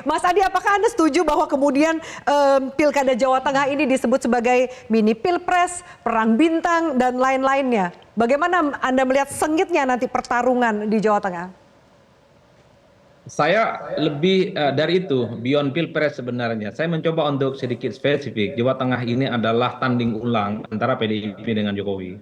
Mas Adi, apakah Anda setuju bahwa kemudian Pilkada Jawa Tengah ini disebut sebagai mini pilpres, perang bintang, dan lain-lainnya? Bagaimana Anda melihat sengitnya nanti pertarungan di Jawa Tengah? Saya lebih dari itu, beyond pilpres sebenarnya. Saya mencoba untuk sedikit spesifik. Jawa Tengah ini adalah tanding ulang antara PDIP dengan Jokowi.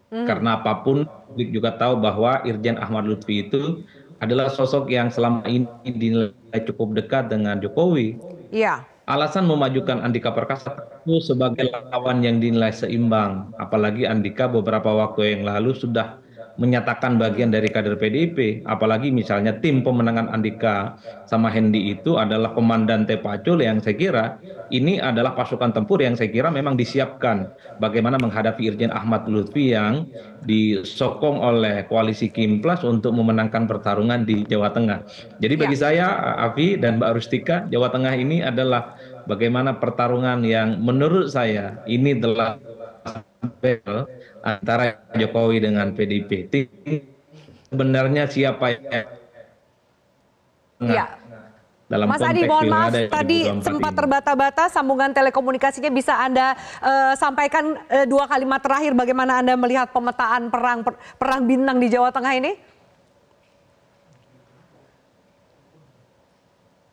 Karena apapun, publik juga tahu bahwa Irjen Ahmad Lutfi itu adalah sosok yang selama ini dinilai cukup dekat dengan Jokowi. Iya. Alasan memajukan Andika Perkasa itu sebagai lawan yang dinilai seimbang. Apalagi Andika beberapa waktu yang lalu sudah menyatakan bagian dari kader PDIP. Apalagi misalnya tim pemenangan Andika sama Hendi itu adalah komandan Tepacul yang saya kira ini adalah pasukan tempur yang saya kira memang disiapkan bagaimana menghadapi Irjen Ahmad Lutfi yang disokong oleh koalisi Kim Plus untuk memenangkan pertarungan di Jawa Tengah. Jadi bagi saya, Avi dan Mbak Rustika, Jawa Tengah ini adalah bagaimana pertarungan yang menurut saya ini adalah antara Jokowi dengan PDIP. Sebenarnya siapa yang dalam Mas Adi, konteks mohon maaf, pilkada tadi 2024 sempat ini. terbata-bata sambungan telekomunikasinya. Bisa Anda sampaikan dua kalimat terakhir bagaimana Anda melihat pemetaan perang bintang di Jawa Tengah ini?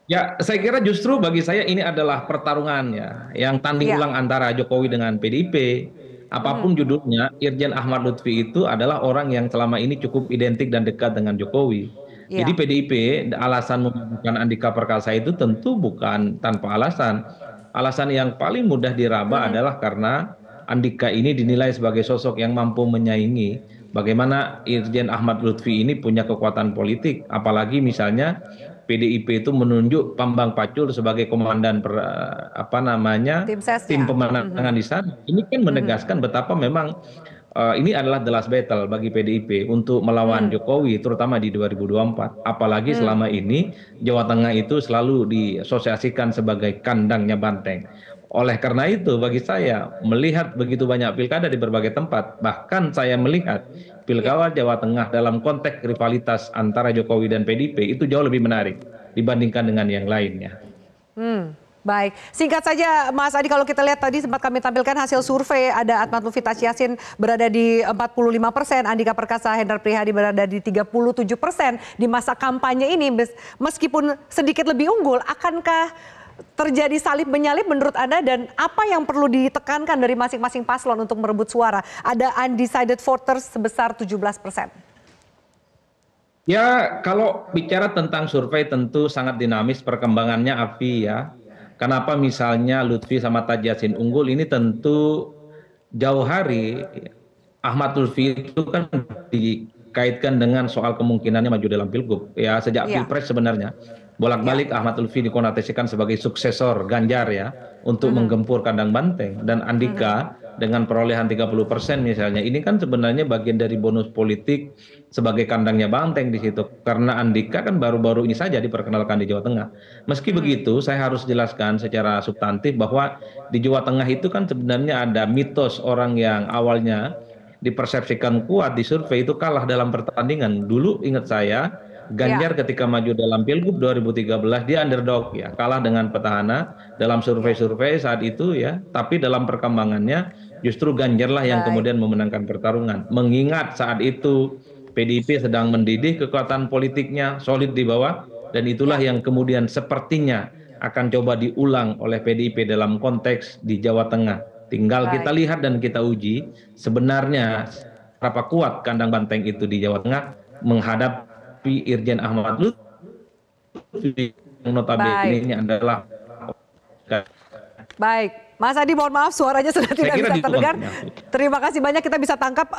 Ya, saya kira justru bagi saya ini adalah pertarungan ya, yang tanding ulang antara Jokowi dengan PDIP. Apapun judulnya, Irjen Ahmad Lutfi itu adalah orang yang selama ini cukup identik dan dekat dengan Jokowi. Jadi Iya. PDIP alasan memajukan Andika Perkasa itu tentu bukan tanpa alasan. Alasan yang paling mudah diraba adalah karena Andika ini dinilai sebagai sosok yang mampu menyaingi bagaimana Irjen Ahmad Lutfi ini punya kekuatan politik. Apalagi misalnya PDIP itu menunjuk Bambang Pacul sebagai komandan Tim ses tim ya. pemenangan di sana. Ini kan menegaskan betapa memang ini adalah the last battle bagi PDIP untuk melawan Jokowi, terutama di 2024. Apalagi selama ini Jawa Tengah itu selalu disosiasikan sebagai kandangnya banteng. Oleh karena itu, bagi saya melihat begitu banyak pilkada di berbagai tempat, bahkan saya melihat pilkada Jawa Tengah dalam konteks rivalitas antara Jokowi dan PDIP itu jauh lebih menarik dibandingkan dengan yang lainnya. Baik, singkat saja Mas Adi, kalau kita lihat tadi sempat kami tampilkan hasil survei, ada Atmat Lutfi Tasyasin berada di 45%, Andika Perkasa, Hendrar Prihadi berada di 37% di masa kampanye ini. Meskipun sedikit lebih unggul, akankah terjadi salib menyalip menurut Anda, dan apa yang perlu ditekankan dari masing-masing paslon untuk merebut suara? Ada undecided voters sebesar 17%. Ya, kalau bicara tentang survei tentu sangat dinamis perkembangannya, Afi ya. Kenapa misalnya Lutfi sama Taj Yassin unggul ini tentu jauh hari Ahmad Lutfi itu kan dikaitkan dengan soal kemungkinannya maju dalam pilgub. Ya sejak pilpres sebenarnya bolak-balik Ahmad Lutfi dikonotasikan sebagai suksesor Ganjar ya untuk menggempur kandang banteng, dan Andika dengan perolehan 30% misalnya ini kan sebenarnya bagian dari bonus politik sebagai kandangnya banteng di situ, karena Andika kan baru-baru ini saja diperkenalkan di Jawa Tengah. Meski begitu saya harus jelaskan secara substantif bahwa di Jawa Tengah itu kan sebenarnya ada mitos orang yang awalnya dipersepsikan kuat di survei itu kalah dalam pertandingan. Dulu ingat saya Ganjar ketika maju dalam Pilgub 2013 dia underdog ya, kalah dengan petahana dalam survei-survei saat itu ya, tapi dalam perkembangannya justru Ganjarlah yang kemudian memenangkan pertarungan. Mengingat saat itu PDIP sedang mendidih kekuatan politiknya solid di bawah, dan itulah yang kemudian sepertinya akan coba diulang oleh PDIP dalam konteks di Jawa Tengah. Tinggal kita lihat dan kita uji sebenarnya berapa kuat kandang banteng itu di Jawa Tengah menghadapi Irjen Ahmad Lutfi yang notabene adalah. Baik, Mas Adi, mohon maaf suaranya sudah tidak bisa terdengar. Terima kasih banyak, kita bisa tangkap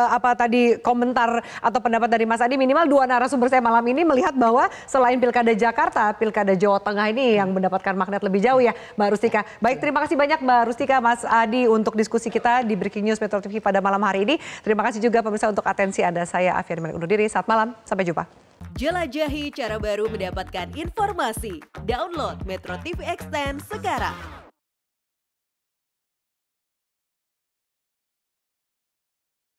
apa tadi komentar atau pendapat dari Mas Adi. Minimal dua narasumber saya malam ini melihat bahwa selain Pilkada Jakarta, Pilkada Jawa Tengah ini yang mendapatkan magnet lebih jauh ya, Mbak Rustika. Baik, terima kasih banyak Mbak Rustika, Mas Adi untuk diskusi kita di Breaking News Metro TV pada malam hari ini. Terima kasih juga pemirsa untuk atensi Anda. Saya Afian Malik undur diri. Selamat malam, sampai jumpa. Jelajahi cara baru mendapatkan informasi. Download Metro TV Extend sekarang.